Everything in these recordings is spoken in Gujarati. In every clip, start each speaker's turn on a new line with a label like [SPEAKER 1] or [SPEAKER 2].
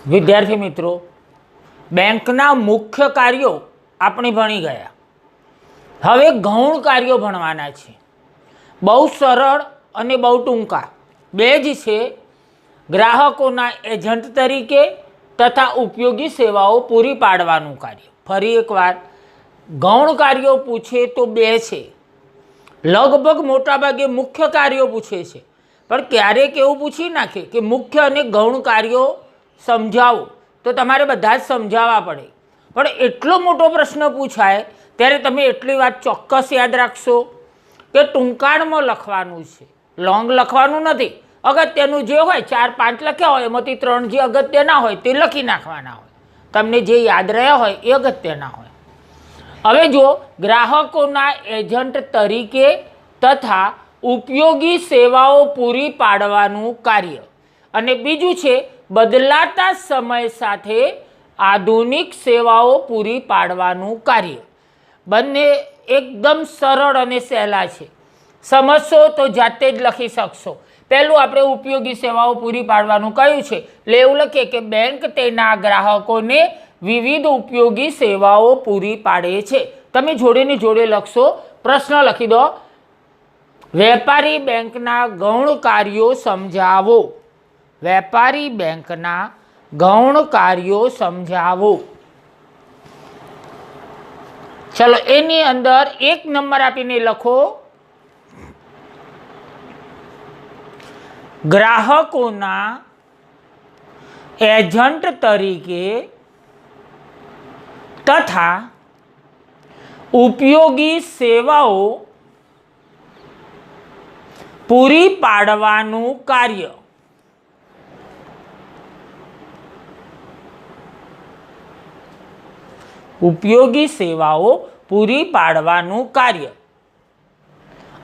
[SPEAKER 1] विद्यार्थी मित्रों, બેંકના મુખ્ય કાર્યો આપણે ભણી ગયા। હવે ગૌણ કાર્યો ભણવાના છે। બહુ સરળ અને બહુ ટૂંકા બે જ છે। ગ્રાહકોના એજન્ટ તરીકે તથા ઉપયોગી સેવાઓ પૂરી પાડવાનું કાર્ય। ફરી એકવાર, ગૌણ કાર્યો પૂછે તો બે છે। લગભગ મોટાભાગે મુખ્ય કાર્યો પૂછે છે, પણ ક્યારેક એવું પૂછી નાખે કે મુખ્ય અને ગૌણ કાર્યો સમજાવો, તો તમારે બધા જ સમજાવવા પડે। પણ એટલો મોટો પ્રશ્ન પૂછાય ત્યારે તમે એટલી વાત ચોક્કસ યાદ રાખશો કે ટૂંકાણમાં લખવાનું છે, લોંગ લખવાનું નથી। અગત્યનું જે હોય 4-5 લખ્યા હોય એમાંથી 3 જે અગત્યના હોય તે લખી નાખવાના હોય, તમને જે યાદ રહ્યા હોય એ અગત્યના હોય। હવે જો ગ્રાહકોના એજન્ટ તરીકે તથા ઉપયોગી સેવાઓ પૂરી પાડવાનું કાર્ય, અને બીજું છે બદલાતા સમય સાથે આધુનિક સેવાઓ પૂરી પાડવાનું કાર્ય। બંને એકદમ સરળ અને સહેલા છે, સમજશો તો જાતે જ લખી શકશો। પહેલું આપણે ઉપયોગી સેવાઓ પૂરી પાડવાનું કહ્યું છે, એટલે એવું લખીએ કે બેંક તેના ગ્રાહકોને વિવિધ ઉપયોગી સેવાઓ પૂરી પાડે છે। તમે જોડેની જોડે લખશો, પ્રશ્ન લખી દો, વેપારી બેંકના ગૌણ કાર્યો સમજાવો। વેપારી બેંકના ગૌણ કાર્યો સમજાવો। ચલો એની અંદર 1 નંબર આપીને લખો, ગ્રાહકોના એજન્ટ તરીકે તથા ઉપયોગી સેવાઓ પૂરી પાડવાનું કાર્ય। ઉપયોગી સેવાઓ પૂરી પાડવાનું કાર્ય।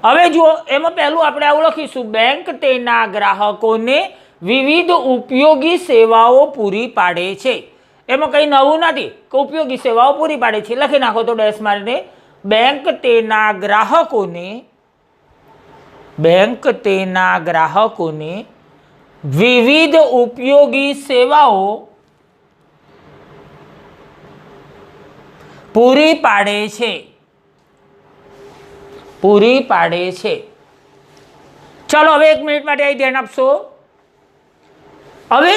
[SPEAKER 1] હવે જુઓ, એમાં પહેલું આપણે આવું લખીશું, બેંક તેના ગ્રાહકોને વિવિધ ઉપયોગી સેવાઓ પૂરી પાડે છે। એમાં કંઈ નવું નથી કે ઉપયોગી સેવાઓ પૂરી પાડે છે, લખી નાખો તો ડેશ મારીને, બેંક તેના ગ્રાહકોને વિવિધ ઉપયોગી સેવાઓ પૂરી પાડે છે। ચલો હવે 1 મિનિટ માટે અહીં ધ્યાન આપશો। હવે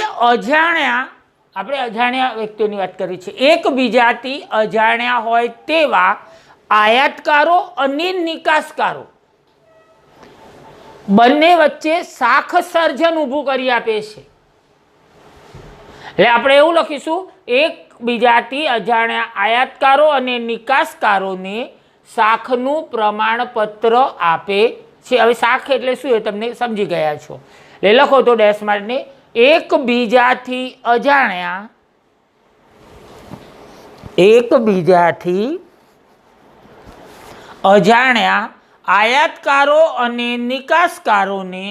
[SPEAKER 1] આપણે અજાણ્યા વ્યક્તિઓની વાત કરી છે। એકબીજાથી અજાણ્યા હોય તેવા આયાતકારો અને નિકાસકારો બંને વચ્ચે શાખ સર્જન ઊભું કરી આપે છે। એટલે આપણે એવું લખીશું, એકબીજાથી અજાણ્યા આયાતકારો અને નિકાસકારોને શાખનું પ્રમાણપત્ર આપે છે। હવે શાખ એટલે શું એ તમને સમજી ગયા છો, એટલે લખો તો ડેશ મારીને, એકબીજાથી અજાણ્યા આયાતકારો અને નિકાસકારોને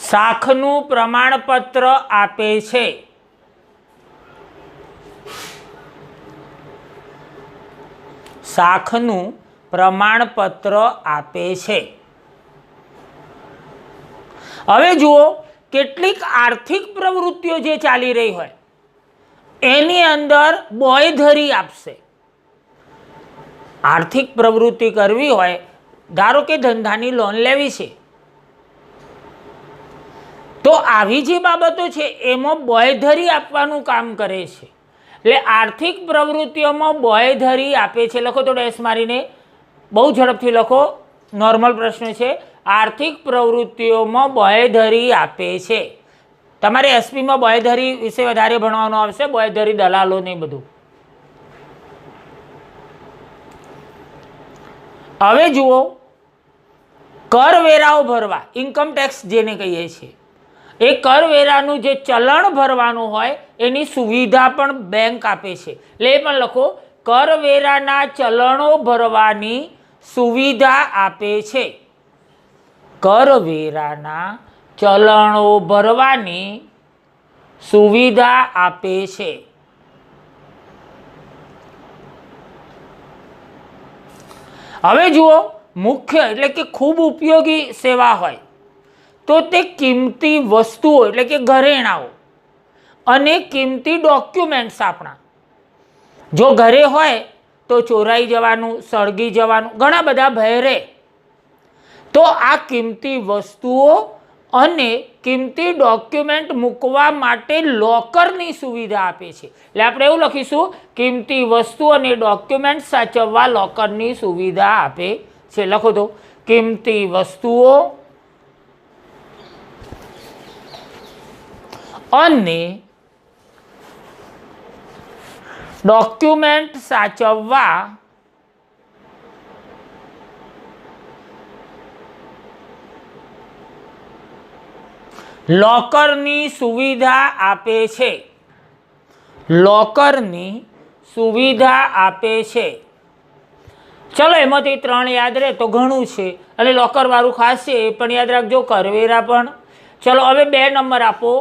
[SPEAKER 1] શાખનું પ્રમાણપત્ર આપે છે। શાખનું પ્રમાણપત્ર આપે છે। હવે જુઓ, કેટલીક આર્થિક પ્રવૃત્તિઓ જે ચાલી રહી હોય એની અંદર બોયધરી આપશે। આર્થિક પ્રવૃત્તિ કરવી હોય, ધારો કે ધંધાની લોન લેવી છે, તો આવી જે બાબતો છે એમાં બોયધરી આપવાનું કામ કરે છે। એટલે આર્થિક પ્રવૃત્તિઓમાં બોયધરી આપે છે, લખો તો ડેશ મારીને, બહુ ઝડપથી લખો, નોર્મલ પ્રશ્ન છે। આર્થિક પ્રવૃત્તિઓમાં બોયધરી આપે છે। તમારે એસપીમાં બોયધરી વિશે વધારે ભણવાનું આવશે, બોયધરી દલાલો ને બધું। હવે જુઓ, કરવેરાઓ ભરવા, ઇન્કમ ટેક્સ જેને કહીએ છીએ, એ કરવેરાનું જે ચલણ ભરવાનું હોય એની સુવિધા પણ બેંક આપે છે। એટલે એ પણ લખો, કરવેરાના ચલણો ભરવાની સુવિધા આપે છે। કરવેરાના ચલણો ભરવાની સુવિધા આપે છે। હવે જુઓ, મુખ્ય એટલે કે ખૂબ ઉપયોગી સેવા હોય તો તે કિંમતી વસ્તુઓ એટલે કે ઘરેણાઓ અને કિંમતી ડોક્યુમેન્ટ્સ આપણા, જો ઘરે હોય તો ચોરાઈ જવાનું, સળગી જવાનું, ઘણા બધા ભય રહે. તો આ કિંમતી વસ્તુઓ અને કિંમતી ડોક્યુમેન્ટ મૂકવા માટે લોકરની સુવિધા આપે છે. એટલે આપણે એવું લખીશું, કિંમતી વસ્તુ અને ડોક્યુમેન્ટ સાચવવા લોકરની સુવિધા આપે છે. લખો તો, કિંમતી વસ્તુઓ અને ડોક્યુમેન્ટ સાચવવા લોકરની સુવિધા આપે છે. લોકરની સુવિધા આપે છે. ચલો, એમાંથી 3 યાદ રહે તો ઘણું છે. અને લોકરવાળું ખાસ છે એ પણ યાદ રાખજો, કરવેરા પણ. ચલો, હવે 2 નંબર આપો.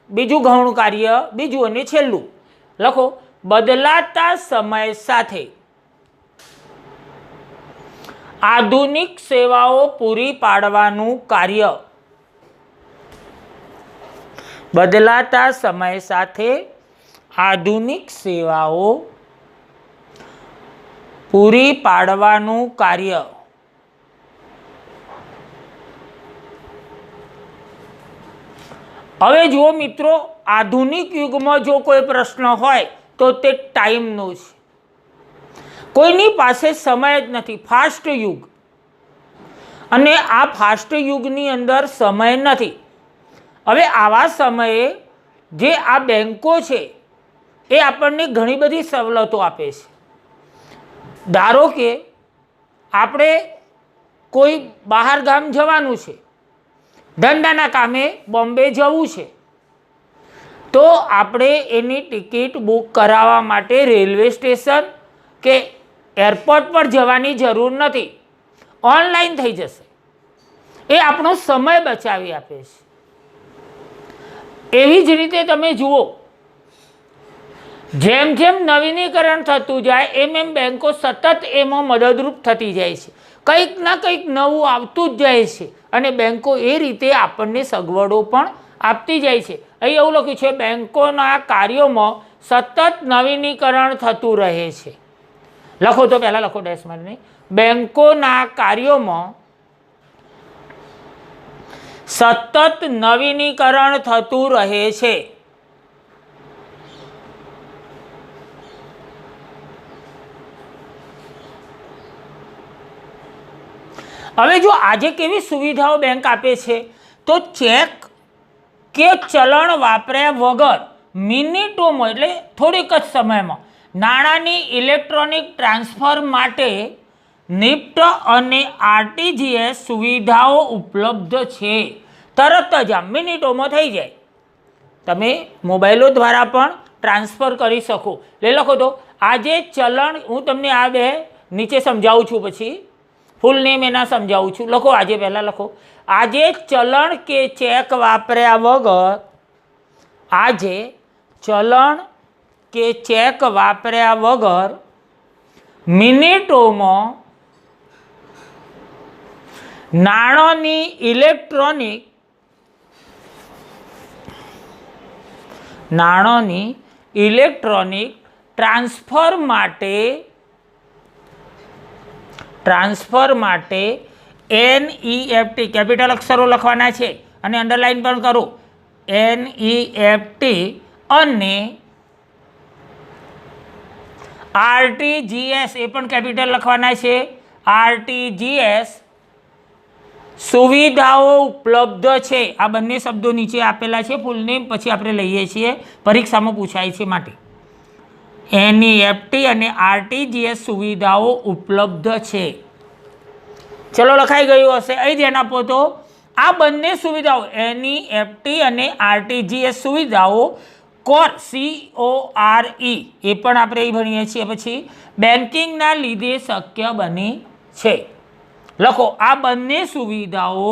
[SPEAKER 1] બીજું ગૌણ કાર્ય, બીજું અને છેલ્લું. લખો, બદલાતા સમય સાથે આધુનિક સેવાઓ પૂરી પાડવાનું કાર્ય. બદલાતા સમય સાથે આધુનિક સેવાઓ પૂરી પાડવાનું કાર્ય. હવે જુઓ મિત્રો, આધુનિક યુગમાં જો કોઈ પ્રશ્ન હોય તો તે ટાઈમનો છે. કોઈની પાસે સમય જ નથી, ફાસ્ટ યુગ. અને આ ફાસ્ટ યુગની અંદર સમય નથી. હવે આવા સમયે જે આ બેન્કો છે એ આપણને ઘણી બધી સવલતો આપે છે. ધારો કે આપણે કોઈ બહાર ગામ જવાનું છે, ધંધાના કામે બોમ્બે જવું છે, તો આપણે એની ટિકિટ બુક કરાવવા માટે રેલવે સ્ટેશન કે એરપોર્ટ પર જવાની જરૂર નથી, ઓનલાઈન થઈ જશે. એ આપણો સમય બચાવી આપે છે. એવી જ રીતે તમે જુઓ, જેમ જેમ નવીનીકરણ થતું જાય એમ એમ બેન્કો સતત એમાં મદદરૂપ થતી જાય છે. કંઈક ના કંઈક નવું આવતું જ જાય છે અને બેન્કો એ રીતે આપણને સગવડો પણ આપતી જાય છે. અહીં એવું લખ્યું છે, બેન્કોના કાર્યોમાં સતત નવીનીકરણ થતું રહે છે. લખો તો, પહેલાં લખો ડેશ મારીને, બેન્કોના કાર્યોમાં સતત નવીનીકરણ થતું રહે છે. હવે જો આજે કેવી સુવિધાઓ બેંક આપે છે, તો ચેક કે ચલણ વાપર્યા વગર મિનિટોમાં એટલે થોડીક જ સમયમાં નાણાંની ઇલેક્ટ્રોનિક ટ્રાન્સફર માટે નિફ્ટ અને આરટીજીએસ સુવિધાઓ ઉપલબ્ધ છે. તરત જ આમ મિનિટોમાં થઈ જાય. તમે મોબાઈલો દ્વારા પણ ટ્રાન્સફર કરી શકો. લઈ લખો તો, આજે ચલણ, હું તમને આ 2 નીચે સમજાવું છું, પછી ફૂલ નેમ એના સમજાવું છું. લખો, આજે પહેલાં લખો, આજે ચલણ કે ચેક વાપર્યા વગર, આજે ચલણ કે ચેક વાપર્યા વગર મિનિટોમાં નાણાંની ઇલેક્ટ્રોનિક ટ્રાન્સફર માટે NEFT કેપિટલ અક્ષરો લખવાના છે અને અંડરલાઇન પણ કરો. NEFT અને RTGS એ પણ કેપિટલ લખવાના છે. RTGS સુવિધાઓ ઉપલબ્ધ છે. આ બંને શબ્દો નીચે આપેલા છે, ફૂલ નેમ પછી આપણે લઈએ છીએ, પરીક્ષામાં પૂછાય છે માટે. NEFT અને RTGS સુવિધાઓ ઉપલબ્ધ છે. ચલો, લખાઈ ગયું હશે. અહીં ધ્યાન આપો તો, આ બંને સુવિધાઓ NEFT અને RTGS સુવિધાઓ CORE CORE એ પણ આપણે અહીં ભણીએ છીએ, પછી બેન્કિંગના લીધે શક્ય બની છે. લખો, આ બંને સુવિધાઓ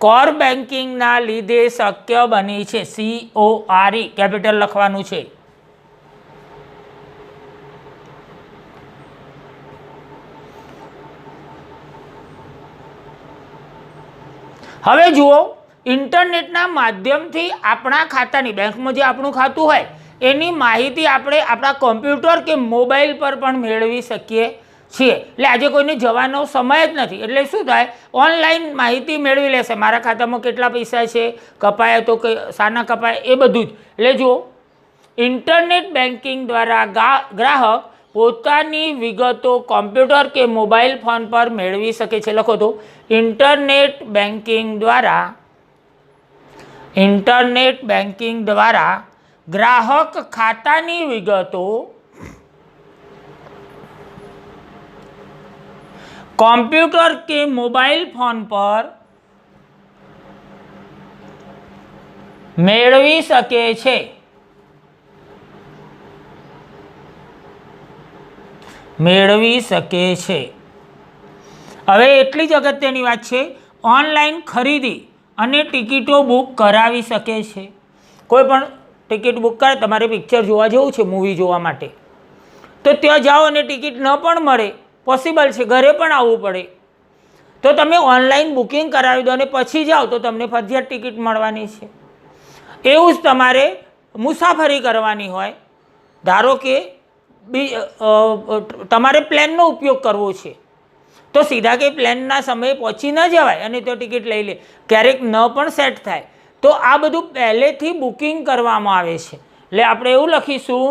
[SPEAKER 1] કોર બેન્કિંગના લીધે શક્ય બની છે. CORE કેપિટલ લખવાનું છે. હવે જુઓ, ઇન્ટરનેટના માધ્યમથી આપણા ખાતાની, બેંકમાં જે આપણું ખાતું હોય એની માહિતી આપણે આપણા કોમ્પ્યુટર કે મોબાઈલ પર પણ મેળવી શકીએ છીએ. એટલે આજે કોઈને જવાનો સમય જ નથી, એટલે શું થાય, ઓનલાઈન માહિતી મેળવી લેશે. મારા ખાતામાં કેટલા પૈસા છે, કપાયા તો કે શાના કપાયા, એ બધું જ. એટલે જુઓ, ઇન્ટરનેટ બેન્કિંગ દ્વારા ગ્રાહક પોતાની વિગતો કોમ્પ્યુટર કે મોબાઈલ ફોન પર મેળવી શકે છે. લખો તો, ઇન્ટરનેટ બેન્કિંગ દ્વારા ગ્રાહક ખાતાની વિગતો કોમ્પ્યુટર કે મોબાઈલ ફોન પર મેળવી શકે છે. હવે એટલી જ અગત્યની વાત છે, ઓનલાઈન ખરીદી અને ટિકિટો બુક કરાવી શકે છે. કોઈ પણ ટિકિટ બુક કરે, તમારે પિક્ચર જોવા જવું છે મૂવી જોવા માટે, તો ત્યાં જાઓ અને ટિકિટ ન પણ મળે, પોસિબલ છે, ઘરે પણ આવવું પડે, તો તમે ઓનલાઈન બુકિંગ કરાવી દો અને પછી જાઓ તો તમને ફરજિયાત ટિકિટ મળવાની છે. એવું જ તમારે મુસાફરી કરવાની હોય, ધારો કે તમારે પ્લેનનો ઉપયોગ કરવો છે, તો સીધા કે પ્લેનના સમયે પહોંચી ન જવાય અને તો ટિકિટ લઈ લે, ક્યારેક ન પણ સેટ થાય, તો આ બધું પહેલેથી બુકિંગ કરવામાં આવે છે. એટલે આપણે એવું લખીશું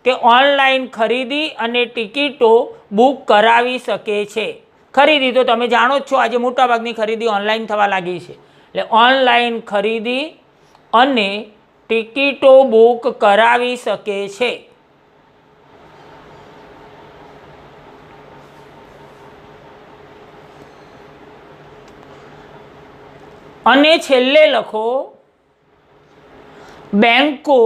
[SPEAKER 1] કે ઓનલાઈન ખરીદી અને ટિકિટો બુક કરાવી શકે છે. ખરીદી તો તમે જાણો જ છો, આજે મોટાભાગની ખરીદી ઓનલાઈન થવા લાગી છે. એટલે ઓનલાઈન ખરીદી અને ટિકિટો બુક કરાવી શકે છે. અને છેલ્લે લખો, બેંકો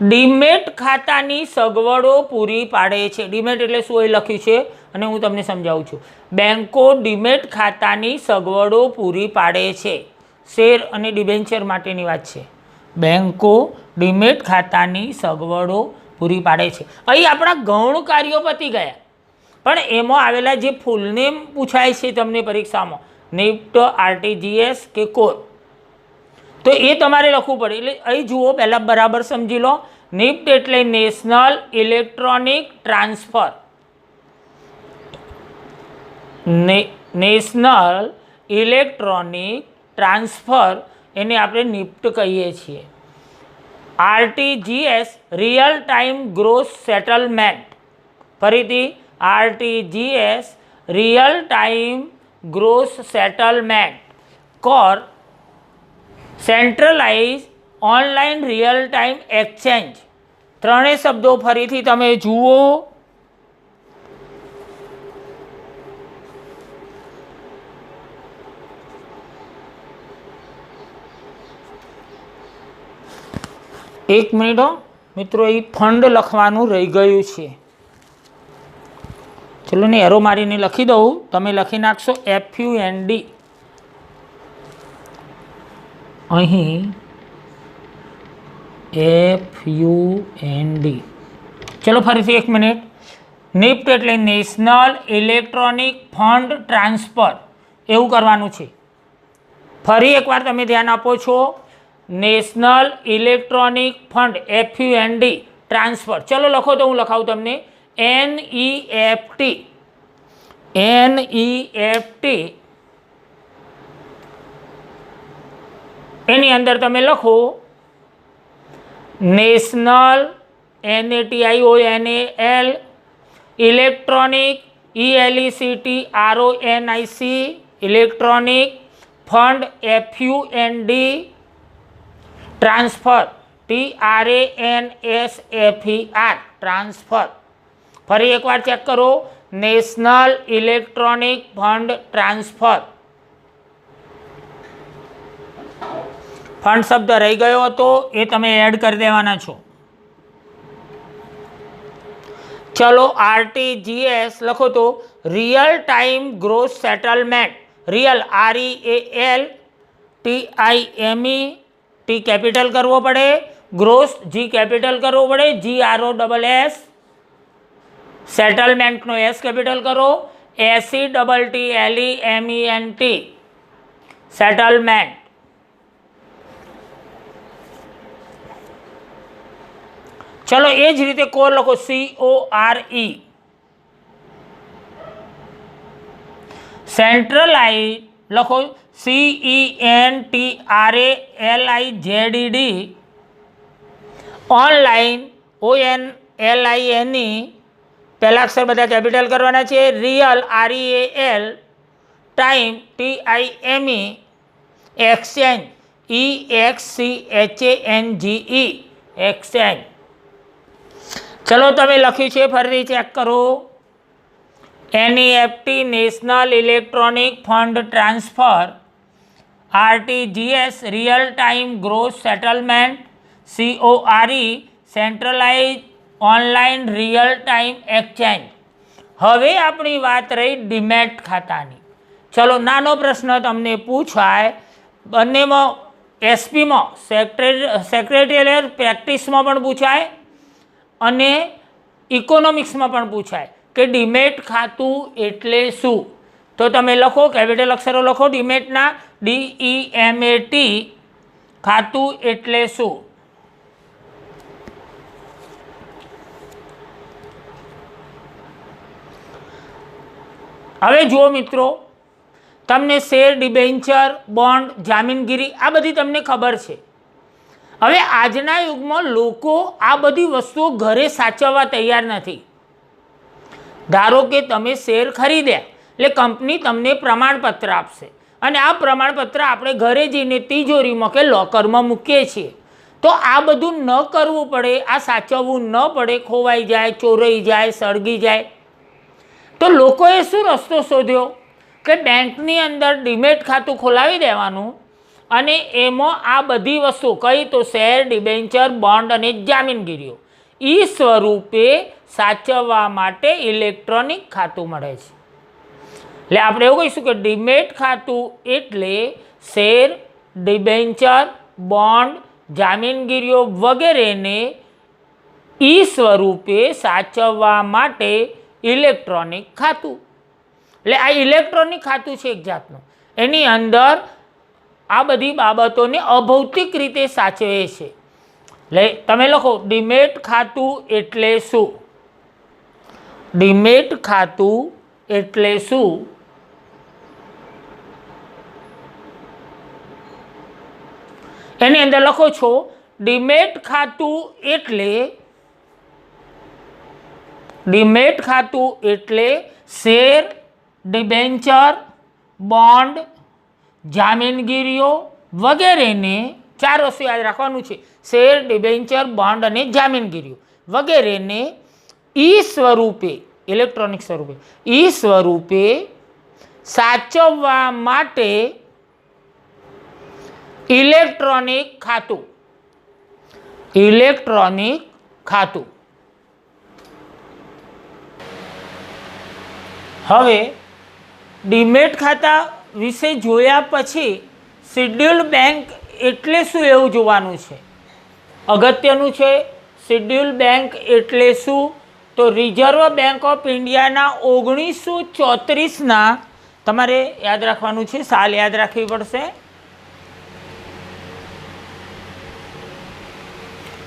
[SPEAKER 1] ડીમેટ ખાતાની સગવડો પૂરી પાડે છે. ડીમેટ એટલે શું એ લખ્યું છે અને હું તમને સમજાવું છું. બેંકો ડીમેટ ખાતાની સગવડો પૂરી પાડે છે. શેર અને ડિબેન્ચર માટેની વાત છે. બેંકો ડીમેટ ખાતાની સગવડો પૂરી પાડે છે. અહીં આપણા ગૌણ કાર્યો પતી ગયા, પણ એમાં આવેલા જે ફૂલ નેમ પૂછાય છે તમને પરીક્ષામાં, નિફ્ટ, આરટીજીએસ કે કોર, તો એ તમારે લખવું પડે. એટલે અહીં જુઓ, પહેલાં બરાબર સમજી લો. નિફ્ટ એટલે national electronic transfer, national electronic transfer, એને આપણે નિફ્ટ કહીએ છીએ. RTGS real time gross settlement, ફરીથી RTGS real time gross settlement. Core centralise online real time exchange. ત્રણેય શબ્દો ફરીથી તમે જુઓ. એક મિનિટ મિત્રો, એ ફંડ લખવાનું રહી ગયું છે. ચલો ને એરો મારીને લખી દઉં, તમે લખી નાખશો FUND. અહીં FUND. ચલો ફરીથી એક મિનિટ. નિફ્ટ એટલે નેશનલ ઇલેક્ટ્રોનિક ફંડ ટ્રાન્સફર, એવું કરવાનું છે. ફરી એકવાર તમે ધ્યાન આપો છો, national electronic fund FUND transfer. ચલો લખો તો હું લખાવું તમને, NEFT. એની અંદર તમે લખો national, NATIONAL, electronic, ELECT RONIC, electronic fund FUND transfer, TRANSFER transfer. ફરી એકવાર ચેક કરો, national electronic fund transfer. Fund શબ્દ રહી ગયો હતો, એ તમે એડ કરી દેવાના છો. ચલો આરટીજીએસ લખો તો, real time gross settlement. Real REAL TIME, T capital કરવો પડે, ગ્રોસ G કેપિટલ કરવો પડે, GROSS, સેટલમેન્ટનો S કેપિટલ કરો, SETTLEMENT સેટલમેન્ટ. ચલો એ જ રીતે કોર લખો CORE સેન્ટ્રલાઇઝ લખો CENTRALIZED ઓનલાઈન ONLINE પહેલા અક્ષર બધા કેપિટલ કરવાના છે. Real REAL time TIME exchange EXCHANGE exchange. ચલો તમે લખ્યું છે ફરી ચેક કરો. NEFT national electronic fund transfer, RTGS real time gross settlement, CORE centralise online real time exchange. હવે આપણી વાત રહી ડીમેટ ખાતાની. ચલો નાનો પ્રશ્ન તમને પૂછાય, બંનેમાં એસપીમાં સેક્રેટેરિયલ પ્રેક્ટિસમાં પણ પૂછાય અને ઇકોનોમિક્સમાં પણ પૂછાય કે ડીમેટ ખાતું એટલે શું. તો તમે લખો, કેપિટલ અક્ષરો લખો ડીમેટના, DEMAT ખાતું એટલે શું. હવે જુઓ મિત્રો, તમને શેર, ડિબેન્ચર, બોન્ડ, જામીનગીરી આ બધી તમને ખબર છે. હવે આજના યુગમાં લોકો આ બધી વસ્તુઓ ઘરે સાચવવા તૈયાર નથી. ધારો કે તમે શેર ખરીદ્યા એટલે કંપની તમને પ્રમાણપત્ર આપશે અને આ પ્રમાણપત્ર આપણે ઘરે જઈને તિજોરીમાં કે લોકરમાં મૂકીએ છીએ. તો આ બધું ન કરવું પડે, આ સાચવવું ન પડે, ખોવાઈ જાય, ચોરાઈ જાય, સળગી જાય. તો લોકોએ શું રસ્તો શોધ્યો કે બેંકની અંદર ડીમેટ ખાતું ખોલાવી દેવાનું અને એમાં આ બધી વસ્તુ કઈ તો શેર, ડિબેન્ચર, બોન્ડ અને જામીનગીરીઓ સ્વરૂપે સાચવવા માટે ઇલેક્ટ્રોનિક ખાતું મળે છે. એટલે આપણે એવું કહીશું કે ડીમેટ ખાતું એટલે શેર, ડિબેન્ચર, બોન્ડ, જામીનગીરીઓ વગેરેને સ્વરૂપે સાચવવા માટે ઇલેક્ટ્રોનિક ખાતું. એટલે આ ઇલેક્ટ્રોનિક ખાતું છે એક જાતનું. એની અંદર આ બધી બાબતોને અભૌતિક રીતે સાચવે છે. એટલે તમે લખો ડીમેટ ખાતું એટલે શું. ડીમેટ ખાતું એટલે શું? એની અંદર લખો છો ડીમેટ ખાતું એટલે શેર, ડિબેન્ચર, બોન્ડ, જામીનગીરીઓ વગેરેને, ચાર વસ્તુ યાદ રાખવાનું છે, શેર, ડિબેન્ચર, બોન્ડ અને જામીનગીરીઓ વગેરેને સ્વરૂપે, ઇલેક્ટ્રોનિક સ્વરૂપે, સ્વરૂપે સાચવવા માટે ઇલેક્ટ્રોનિક ખાતું. ઇલેક્ટ્રોનિક ખાતું. હવે ડીમેટ ખાતા વિશે જોયા પછી શિડ્યુલ્ડ બેંક એટલે શું એવું જોવાનું છે. અગત્યનું છે. શિડ્યુલ્ડ બેંક એટલે શું? તો રિઝર્વ બેંક ઓફ ઇન્ડિયાના 1934ના, તમારે યાદ રાખવાનું છે, સાલ યાદ રાખવી પડશે.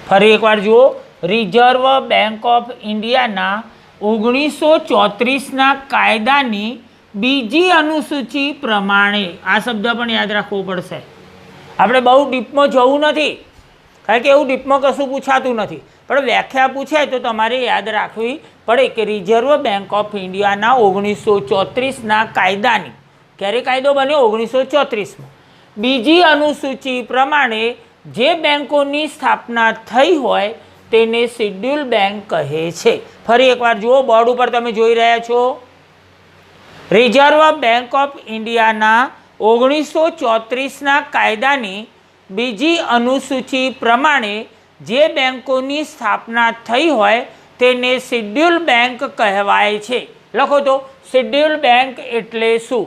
[SPEAKER 1] ફરી એકવાર જુઓ, રિઝર્વ બેંક ઓફ ઇન્ડિયાના 1934ના કાયદાની બીજી અનુસૂચિ પ્રમાણે, આ શબ્દ પણ યાદ રાખવો પડશે. આપણે બહુ ડીપમાં જવું નથી, કારણ કે એવું ડીપમાં કશું પૂછાતું નથી, પણ વ્યાખ્યા પૂછાય તો તમારે યાદ રાખવી પડે કે રિઝર્વ બેંક ઓફ ઇન્ડિયાના 1934ના કાયદાની, ક્યારે કાયદો બન્યો? 1934માં. બીજી અનુસૂચિ પ્રમાણે જે બેંકોની સ્થાપના થઈ હોય તેને શિડ્યુલ બેંક કહે છે. ફરી એકવાર જુઓ, બોર્ડ ઉપર તમે જોઈ રહ્યા છો, રિઝર્વ બેંક ઓફ ઇન્ડિયાના 1934ના કાયદાની બીજી અનુસૂચિ પ્રમાણે જે બેંકોની સ્થાપના થઈ હોય તેને શિડ્યુલ બેંક કહેવાય છે. લખો તો શિડ્યુલ બેંક એટલે શું?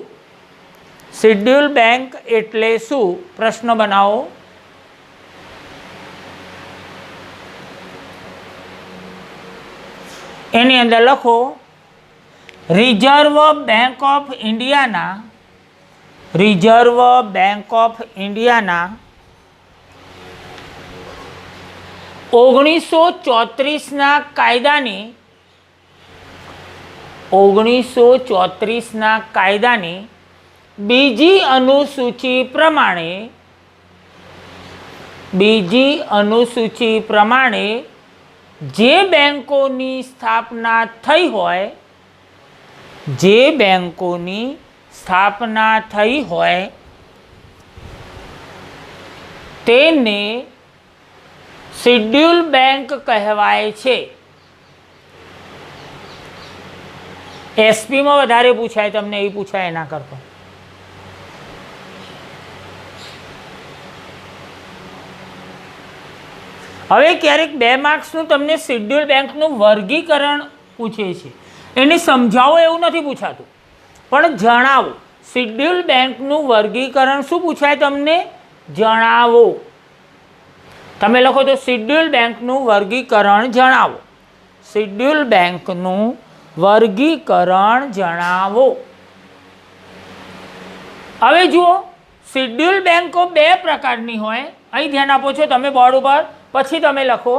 [SPEAKER 1] શિડ્યુલ બેંક એટલે શું? પ્રશ્ન બનાવો. એની અંદર લખો રિઝર્વ બેંક ઓફ ઇન્ડિયાના 1934ના કાયદાની બીજી અનુસૂચિ પ્રમાણે જે બેંકોની સ્થાપના થઈ હોય તેને શિડ્યુલ બેંક કહેવાય છે. એસપીમાં વધારે પૂછાય, તમને એ પૂછાય એના કરતા. હવે ક્યારેક 2 માર્ક્સનું તમને શિડ્યુલ બેંકનું વર્ગીકરણ પૂછે છે, એને સમજાવો એવું નથી પૂછાતું, પણ જણાવો. શિડ્યુલ બેંકનું વર્ગીકરણ શું પૂછાય તમને? જણાવો. તમે લખો તો શિડ્યુલ બેંકનું વર્ગીકરણ જણાવો. શિડ્યુલ બેંકનું વર્ગીકરણ જણાવો. હવે જુઓ, શિડ્યુલ બેંકો 2 પ્રકારની હોય. અહીં ધ્યાન આપો છો તમે બોર્ડ ઉપર, પછી તમે લખો.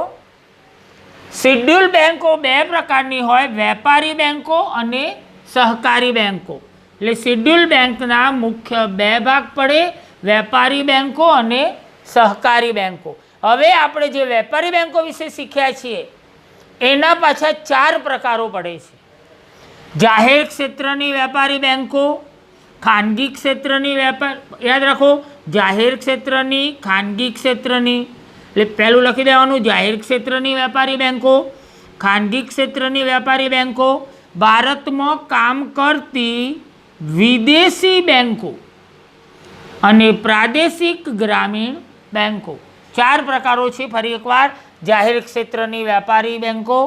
[SPEAKER 1] શિડ્યુલ બેંકો 2 પ્રકારની હોય, વેપારી બેંકો અને સહકારી બેંકો. એટલે શિડ્યુલ બેંકના મુખ્ય 2 ભાગ પડે, વેપારી બેંકો અને સહકારી બેંકો. હવે આપણે જે વેપારી બેંકો વિશે શીખ્યા છીએ એના પાછા 4 પ્રકારો પડે છે. જાહેર ક્ષેત્રની વેપારી બેંકો, ખાનગી ક્ષેત્રની યાદ રાખો, જાહેર ક્ષેત્રની, ખાનગી ક્ષેત્રની. એટલે પહેલું લખી દેવાનું, જાહેર ક્ષેત્રની વેપારી બેંકો, ખાનગી ક્ષેત્રની વેપારી બેંકો, ભારતમાં કામ કરતી વિદેશી બેંકો અને પ્રાદેશિક ગ્રામીણ બેંકો. 4 પ્રકારો છે. ફરી એકવાર, જાહેર ક્ષેત્રની વેપારી બેંકો,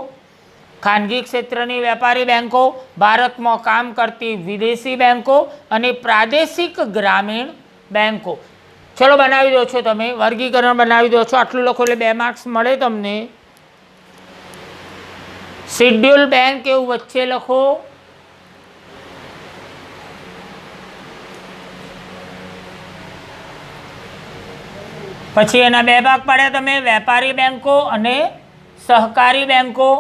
[SPEAKER 1] ખાનગી ક્ષેત્રની વેપારી બેંકો, ભારતમાં કામ કરતી વિદેશી બેંકો અને પ્રાદેશિક ગ્રામીણ બેંકો. ચલો બનાવી દો છો તમે, વર્ગીકરણ બનાવી દો છો. આટલું લખો એટલે 2 માર્ક્સ મળે તમને. શિડ્યુલ બેંક એવું વચ્ચે લખો. પછી એના 2 ભાગ પાડ્યા તમે, વેપારી બેંકો અને સહકારી બેંકો.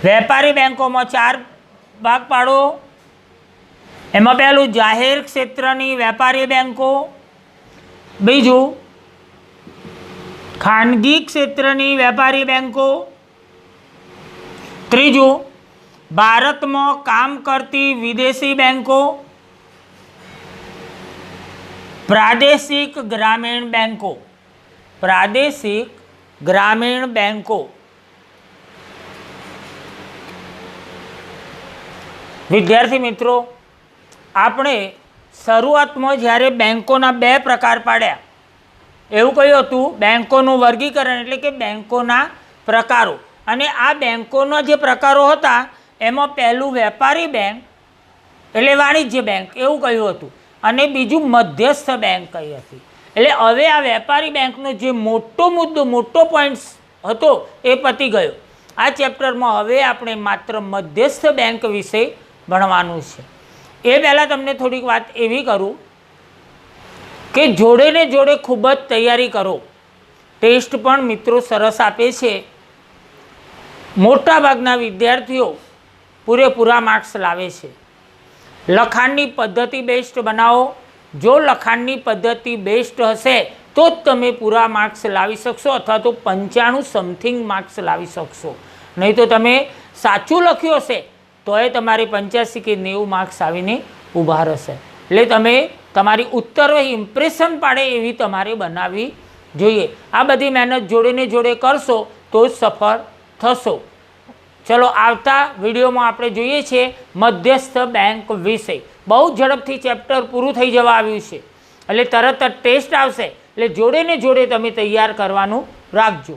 [SPEAKER 1] વેપારી બેંકોમાં 4 ભાગ પાડો. એમાં પહેલું જાહેર ક્ષેત્રની વેપારી બેંકો, બીજું ખાનગી ક્ષેત્રની વેપારી બેંકો, ત્રીજું ભારતમાં કામ કરતી વિદેશી બેંકો, પ્રાદેશિક ગ્રામીણ બેંકો. પ્રાદેશિક ગ્રામીણ બેંકો. વિદ્યાર્થી મિત્રો, આપણે શરૂઆતમાં જ્યારે બેંકોના 2 પ્રકાર પાડ્યા, એવું કહ્યું હતું બેંકોનું વર્ગીકરણ એટલે કે બેંકોના પ્રકારો. અને આ બેંકોના જે પ્રકારો હતા એમાં પહેલું વેપારી બેંક એટલે વાણિજ્ય બેંક એવું કહ્યું હતું, અને બીજું મધ્યસ્થ બેંક કહી હતી. એટલે હવે આ વેપારી બેંકનો જે મોટો મુદ્દો, મોટો પોઈન્ટ હતો એ પતી ગયો. આ ચેપ્ટરમાં હવે આપણે માત્ર મધ્યસ્થ બેંક વિશે ભણવાનું છે. એ પહેલાં તમને થોડીક વાત એવી કરું કે જોડે ને જોડે ખૂબ જ તૈયારી કરો. ટેસ્ટ પણ મિત્રો સરસ આપે છે. મોટાભાગના વિદ્યાર્થીઓ પૂરેપૂરા માર્ક્સ લાવે છે. લખાણની પદ્ધતિ બેસ્ટ બનાવો. જો લખાણની પદ્ધતિ બેસ્ટ હશે તો જ તમે પૂરા માર્ક્સ લાવી શકશો, અથવા તો 95 સમથિંગ માર્ક્સ લાવી શકશો. નહીં તો તમે સાચું લખ્યું હશે તો એ તમારે 85 કે 90 માર્ક્સ આવીને ઊભા રહેશે. એટલે તમે તમારી ઉત્તરો ઇમ્પ્રેશન પાડે એવી તમારે બનાવવી જોઈએ. આ બધી મહેનત જોડે ને જોડે કરશો તો જ સફળ થશો. ચલો, આવતા વિડીયોમાં આપણે જોઈએ છીએ મધ્યસ્થ બેંક વિશે. બહુ ઝડપથી ચેપ્ટર પૂરું થઈ જવા આવ્યું છે, એટલે તરત જ ટેસ્ટ આવશે, એટલે જોડે ને જોડે તમે તૈયાર કરવાનું રાખજો.